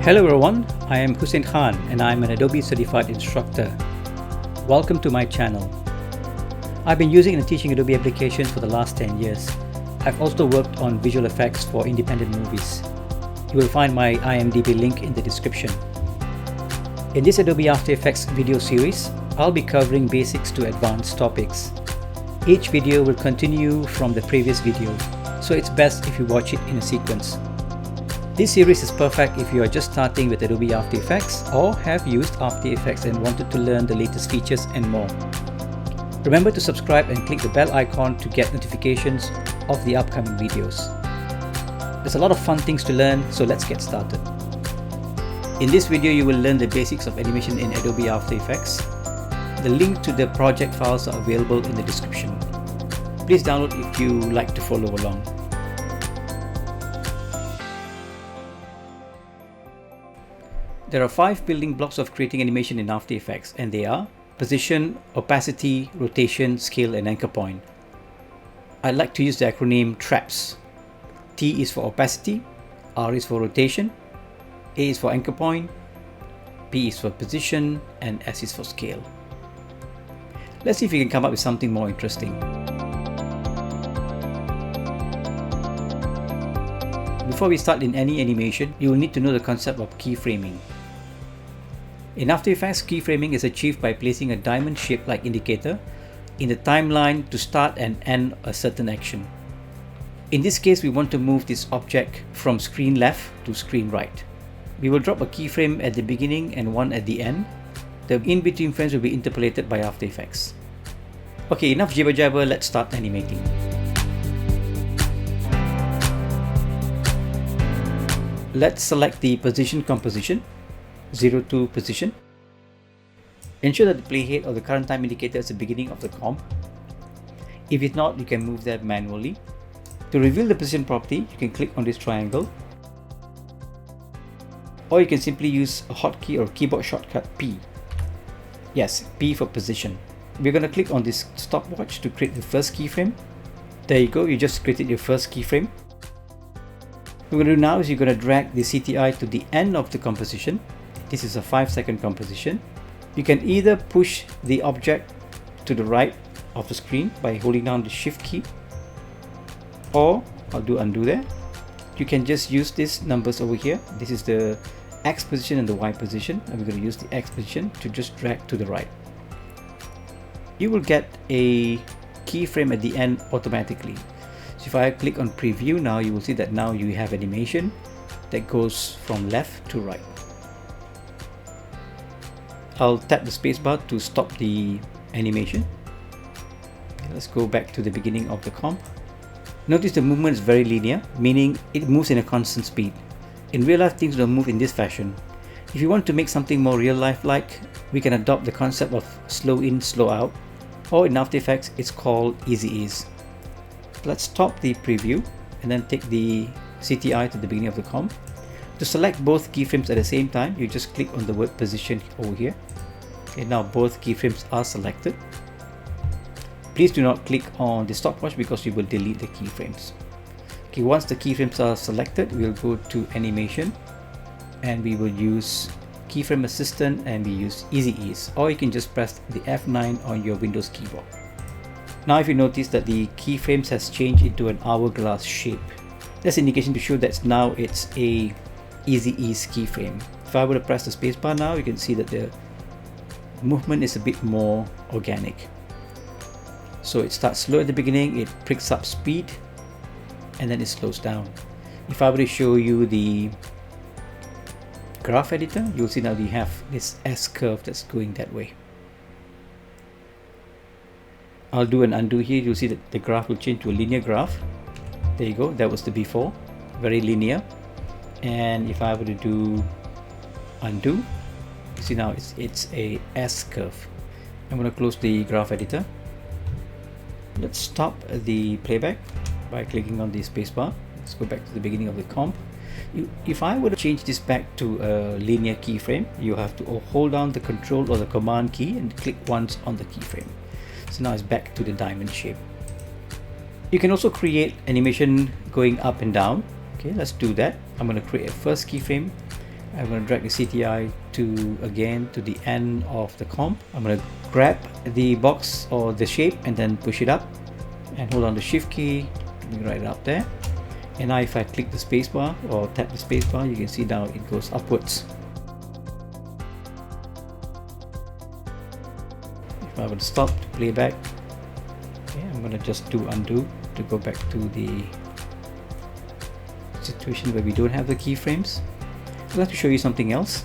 Hello everyone, I am Hussin Khan and I am an Adobe Certified Instructor. Welcome to my channel. I've been using and teaching Adobe applications for the last 10 years. I've also worked on visual effects for independent movies. You will find my IMDb link in the description. In this Adobe After Effects video series, I'll be covering basics to advanced topics. Each video will continue from the previous video, so it's best if you watch it in a sequence. This series is perfect if you are just starting with Adobe After Effects or have used After Effects and wanted to learn the latest features and more. Remember to subscribe and click the bell icon to get notifications of the upcoming videos. There's a lot of fun things to learn, so let's get started. In this video, you will learn the basics of animation in Adobe After Effects. The link to the project files are available in the description. Please download if you like to follow along. There are 5 building blocks of creating animation in After Effects, and they are Position, Opacity, Rotation, Scale, and Anchor Point. I like to use the acronym TRAPS. T is for Opacity, R is for Rotation, A is for Anchor Point, P is for Position, and S is for Scale. Let's see if we can come up with something more interesting. Before we start in any animation, you will need to know the concept of keyframing. In After Effects, keyframing is achieved by placing a diamond shape-like indicator in the timeline to start and end a certain action. In this case, we want to move this object from screen left to screen right. We will drop a keyframe at the beginning and one at the end. The in-between frames will be interpolated by After Effects. Okay, enough jibber-jabber, let's start animating. Let's select the position composition, 0 to position. Ensure that the playhead or the current time indicator is the beginning of the comp. If it's not, you can move that manually. To reveal the position property, you can click on this triangle. Or you can simply use a hotkey or keyboard shortcut P. Yes, P for position. We're going to click on this stopwatch to create the first keyframe. There you go, you just created your first keyframe. What we're going to do now is you're going to drag the CTI to the end of the composition. This is a 5-second composition. You can either push the object to the right of the screen by holding down the shift key, or I'll do undo there. You can just use these numbers over here. This is the X position and the Y position, and we're going to use the X position to just drag to the right. You will get a keyframe at the end automatically. So if I click on preview now, you will see that now you have animation that goes from left to right. I'll tap the spacebar to stop the animation. Let's go back to the beginning of the comp. Notice the movement is very linear, meaning it moves in a constant speed. In real life, things don't move in this fashion. If you want to make something more real life-like, we can adopt the concept of slow in, slow out, or in After Effects, it's called easy ease. Let's stop the preview and then take the CTI to the beginning of the comp. To select both keyframes at the same time, you just click on the word position over here. Okay, now both keyframes are selected. Please do not click on the stopwatch because you will delete the keyframes. Okay, once the keyframes are selected, we'll go to animation and we will use keyframe assistant and we use easy ease, or you can just press the F9 on your Windows keyboard. Now if you notice that the keyframes has changed into an hourglass shape, that's an indication to show that now it's a easy ease keyframe. If I were to press the spacebar now, you can see that the movement is a bit more organic. So it starts slow at the beginning, it picks up speed, and then it slows down. If I were to show you the graph editor, you'll see now you have this S curve that's going that way. I'll do an undo here. You'll see that the graph will change to a linear graph. There you go, that was the before, very linear. And if I were to do undo, you see now it's a S curve. I'm going to close the graph editor. Let's stop the playback by clicking on the spacebar. Let's go back to the beginning of the comp. If I were to change this back to a linear keyframe, you have to hold down the control or the command key and click once on the keyframe. So now it's back to the diamond shape. You can also create animation going up and down. Okay, let's do that. I'm going to create a first keyframe. I'm going to drag the CTI again to the end of the comp. I'm going to grab the box or the shape and then push it up and hold on the shift key, right up there. And now if I click the spacebar or tap the spacebar, you can see now it goes upwards. If I would stop to play back, okay, I'm going to just do undo to go back to the situation where we don't have the keyframes. I'd like to show you something else.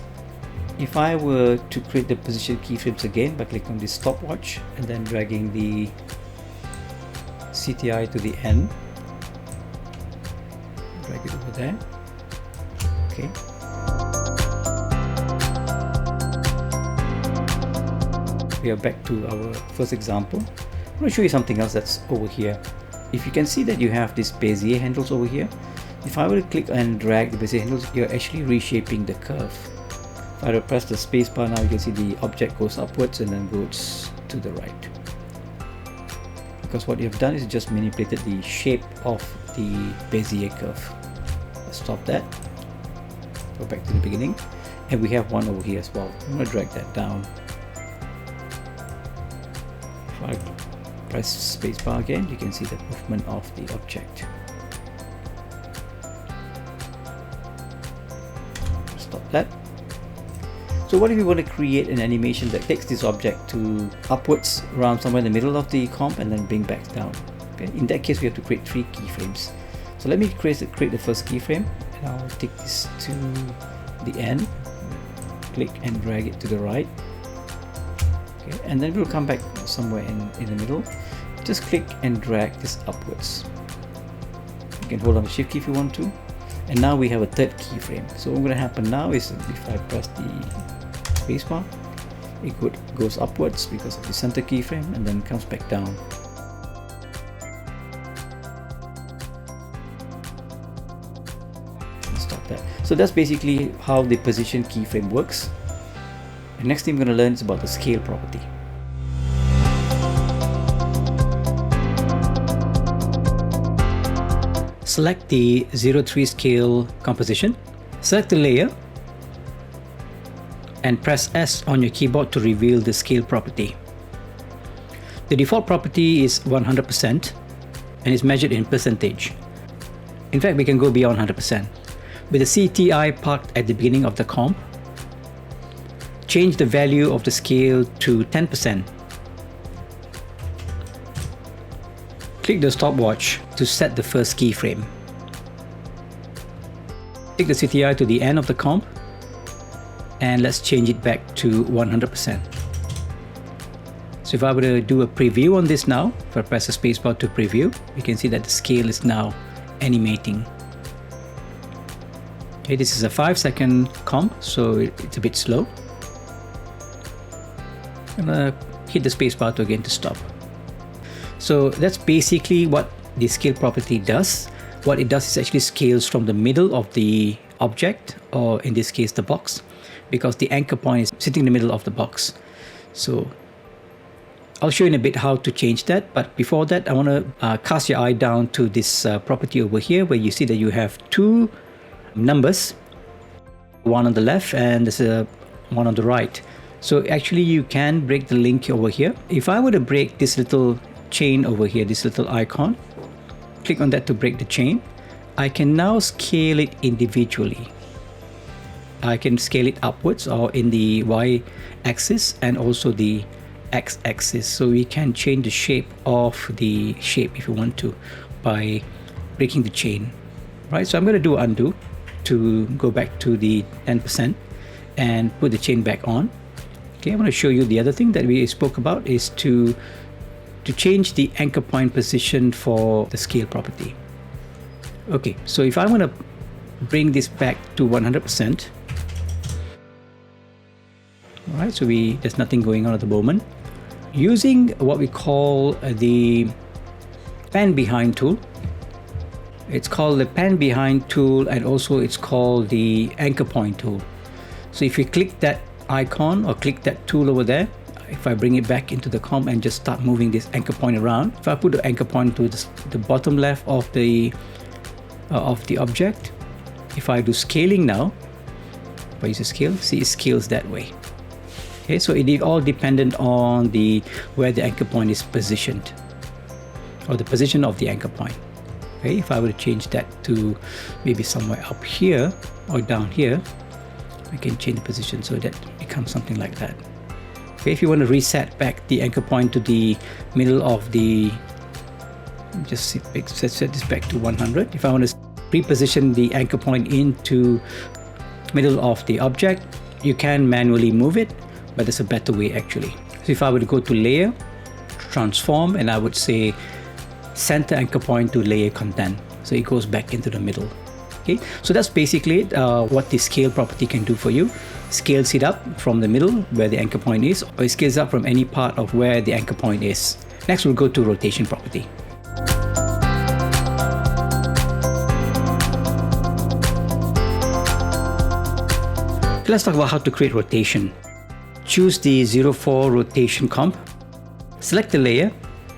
If I were to create the position keyframes again by clicking on the stopwatch and then dragging the CTI to the end, drag it over there. Okay. We are back to our first example. I'm going to show you something else that's over here. If you can see that you have these Bezier handles over here, if I were to click and drag the Bezier handles, you're actually reshaping the curve. If I were to press the spacebar now, you can see the object goes upwards and then goes to the right. Because what you've done is just manipulated the shape of the Bezier curve. Let's stop that. Go back to the beginning. And we have one over here as well. I'm going to drag that down. If I press spacebar again, you can see the movement of the object. Stop that. So what if we want to create an animation that takes this object to upwards around somewhere in the middle of the comp and then bring back down? Okay. In that case, we have to create 3 keyframes. So let me create the first keyframe, and I'll take this to the end, click and drag it to the right. Okay. And then we'll come back somewhere in the middle. Just click and drag this upwards. You can hold on the shift key if you want to. And now we have a 3rd keyframe. So what's going to happen now is if I press the spacebar, it goes upwards because of the center keyframe and then comes back down. Stop that. So that's basically how the position keyframe works. The next thing we're going to learn is about the scale property. Select the 0:3 scale composition, select the layer, and press S on your keyboard to reveal the scale property. The default property is 100% and is measured in percentage. In fact, we can go beyond 100%. With the CTI parked at the beginning of the comp, change the value of the scale to 10%. Click the stopwatch to set the first keyframe. Take the CTI to the end of the comp and let's change it back to 100%. So if I were to do a preview on this now, if I press the spacebar to preview, you can see that the scale is now animating. Okay, this is a 5-second comp, so it's a bit slow. I'm gonna hit the spacebar again to stop. So that's basically what the scale property does. What it does is actually scales from the middle of the object, or in this case the box, because the anchor point is sitting in the middle of the box. So I'll show you in a bit how to change that, but before that I want to cast your eye down to this property over here where you see that you have 2 numbers, one on the left and there's one on the right. So actually you can break the link over here. If I were to break this little chain over here, this little icon, click on that to break the chain, I can now scale it individually. I can scale it upwards or in the Y axis and also the X axis, so we can change the shape of the shape if you want to by breaking the chain. Right, so I'm going to do undo to go back to the 10% and put the chain back on. Okay, I'm going to show you the other thing that we spoke about is to change the anchor point position for the scale property. Okay, so if I want to bring this back to 100%, all right, so there's nothing going on at the moment. Using what we call the pan behind tool, it's called the pan behind tool, and also it's called the anchor point tool. So if you click that icon or click that tool over there, if I bring it back into the comp and just start moving this anchor point around, if I put the anchor point to the bottom left of the object, if I do scaling now, if I use a scale, see it scales that way. Okay, so it is all dependent on where the anchor point is positioned, or the position of the anchor point. Okay, if I were to change that to maybe somewhere up here or down here, I can change the position so that becomes something like that. Okay, if you want to reset back the anchor point to the middle of the, just set this back to 100. If I want to reposition the anchor point into middle of the object, you can manually move it, but there's a better way actually. So if I were to go to layer, transform, and I would say center anchor point to layer content, so it goes back into the middle. Okay, so that's basically what the scale property can do for you. Scales it up from the middle where the anchor point is, or it scales up from any part of where the anchor point is. Next, we'll go to rotation property. Let's talk about how to create rotation. Choose the 04 rotation comp, select the layer,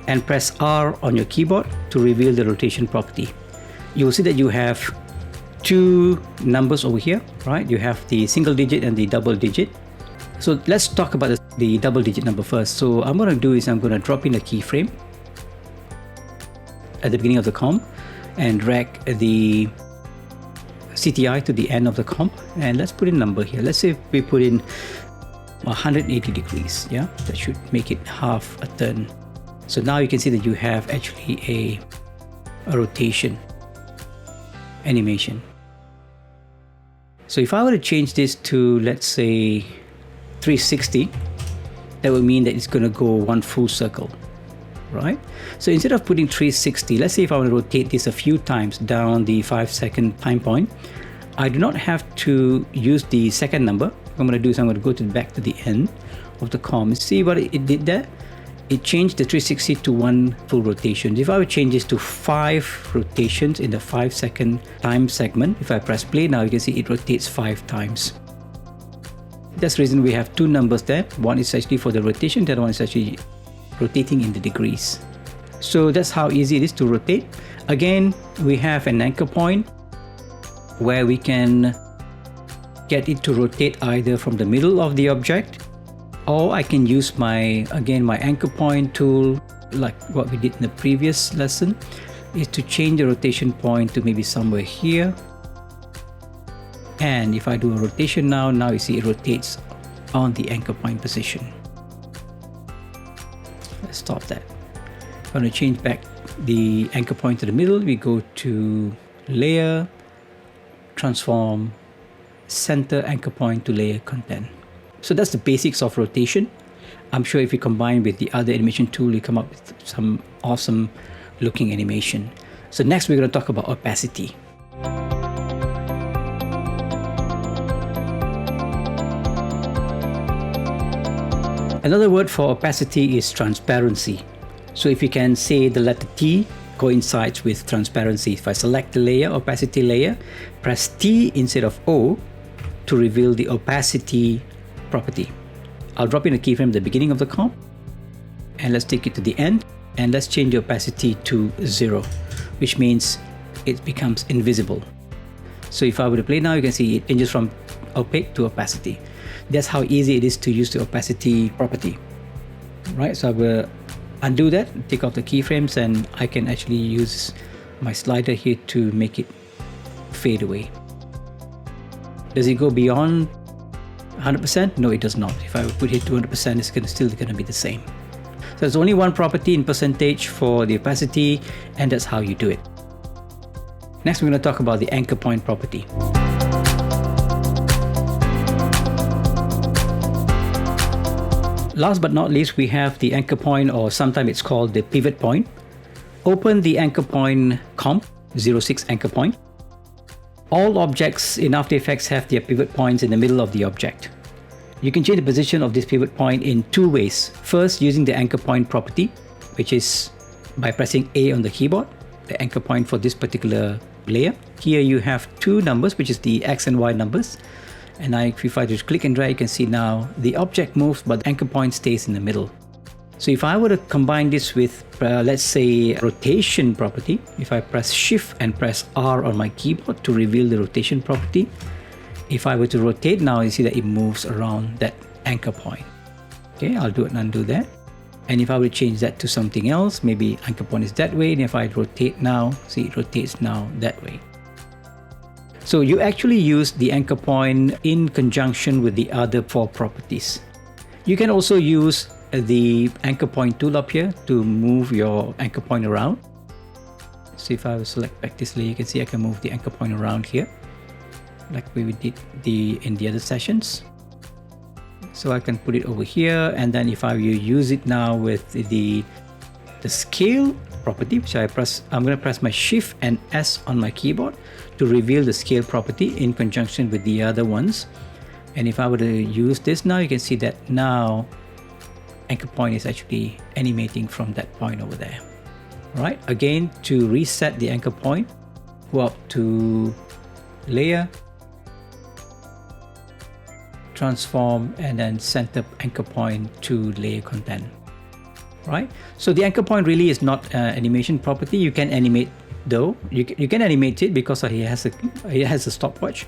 and press R on your keyboard to reveal the rotation property. You will see that you have two numbers over here, right? You have the single digit and the double digit. So let's talk about the double digit number first. So I'm going to do is I'm going to drop in a keyframe at the beginning of the comp and drag the CTI to the end of the comp, and let's put in a number here. Let's say we put in 180 degrees. Yeah, that should make it half a turn. So now you can see that you have actually a rotation animation. So if I were to change this to, let's say, 360, that would mean that it's going to go one full circle, right? So instead of putting 360, let's say if I want to rotate this a few times down the 5-second time point, I do not have to use the second number. What I'm going to do is I'm going to go back to the end of the comp. See what it did there? It changed the 360 to one full rotation. If I would change this to 5 rotations in the 5-second time segment, if I press play now, you can see it rotates 5 times. That's the reason we have two numbers there. One is actually for the rotation, the other one is actually rotating in the degrees. So that's how easy it is to rotate. Again, we have an anchor point where we can get it to rotate either from the middle of the object, or I can use my anchor point tool, like what we did in the previous lesson, is to change the rotation point to maybe somewhere here. And if I do a rotation now you see it rotates on the anchor point position. Let's stop that. I'm going to change back the anchor point to the middle. We go to layer, transform, center anchor point to layer content. So that's the basics of rotation. I'm sure if you combine with the other animation tool, you come up with some awesome looking animation. So next we're going to talk about opacity. Another word for opacity is transparency. So if you can say the letter T coincides with transparency. If I select the layer, opacity layer, press T instead of O to reveal the opacity property. I'll drop in a keyframe at the beginning of the comp, and let's take it to the end, and let's change the opacity to 0, which means it becomes invisible. So if I were to play now, you can see it changes from opaque to opacity. That's how easy it is to use the opacity property, right? So I will undo that, take off the keyframes, and I can actually use my slider here to make it fade away. Does it go beyond 100%? No, it does not. If I put it to 100%, it's still going to be the same. So there's only one property in percentage for the opacity, and that's how you do it. Next, we're going to talk about the anchor point property. Last but not least, we have the anchor point, or sometimes it's called the pivot point. Open the anchor point comp, 06 anchor point. All objects in After Effects have their pivot points in the middle of the object. You can change the position of this pivot point in two ways. First, using the anchor point property, which is by pressing A on the keyboard, the anchor point for this particular layer. Here you have two numbers, which is the X and Y numbers. And if I just click and drag, you can see now the object moves, but the anchor point stays in the middle. So if I were to combine this with, let's say, rotation property, if I press Shift and press R on my keyboard to reveal the rotation property, If I were to rotate now, you see that it moves around that anchor point. Okay, I'll do it and undo that. And if I were to change that to something else, maybe anchor point is that way, and if I rotate now, see it rotates now that way. So you actually use the anchor point in conjunction with the other 4 properties. You can also use the anchor point tool up here to move your anchor point around. So if I select back this layer, you can see I can move the anchor point around here, like we did in the other sessions. So I can put it over here, and then if I use it now with the scale property, which I'm going to press my Shift and S on my keyboard to reveal the scale property in conjunction with the other ones. And if I were to use this now, you can see that now anchor point is actually animating from that point over there. All right, again, to reset the anchor point, go up to Layer, Transform, and then center anchor point to Layer Content. Right, so the anchor point really is not an animation property. You can animate though. You can animate it because it has a stopwatch.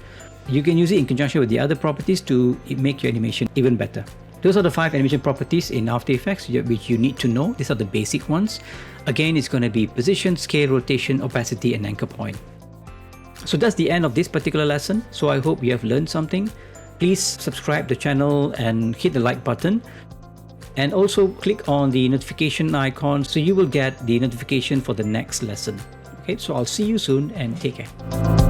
You can use it in conjunction with the other properties to make your animation even better. Those are the 5 animation properties in After Effects which you need to know. These are the basic ones. Again, it's going to be position, scale, rotation, opacity, and anchor point. So that's the end of this particular lesson. So I hope you have learned something. Please subscribe to the channel and hit the like button. And also click on the notification icon so you will get the notification for the next lesson. Okay, so I'll see you soon and take care.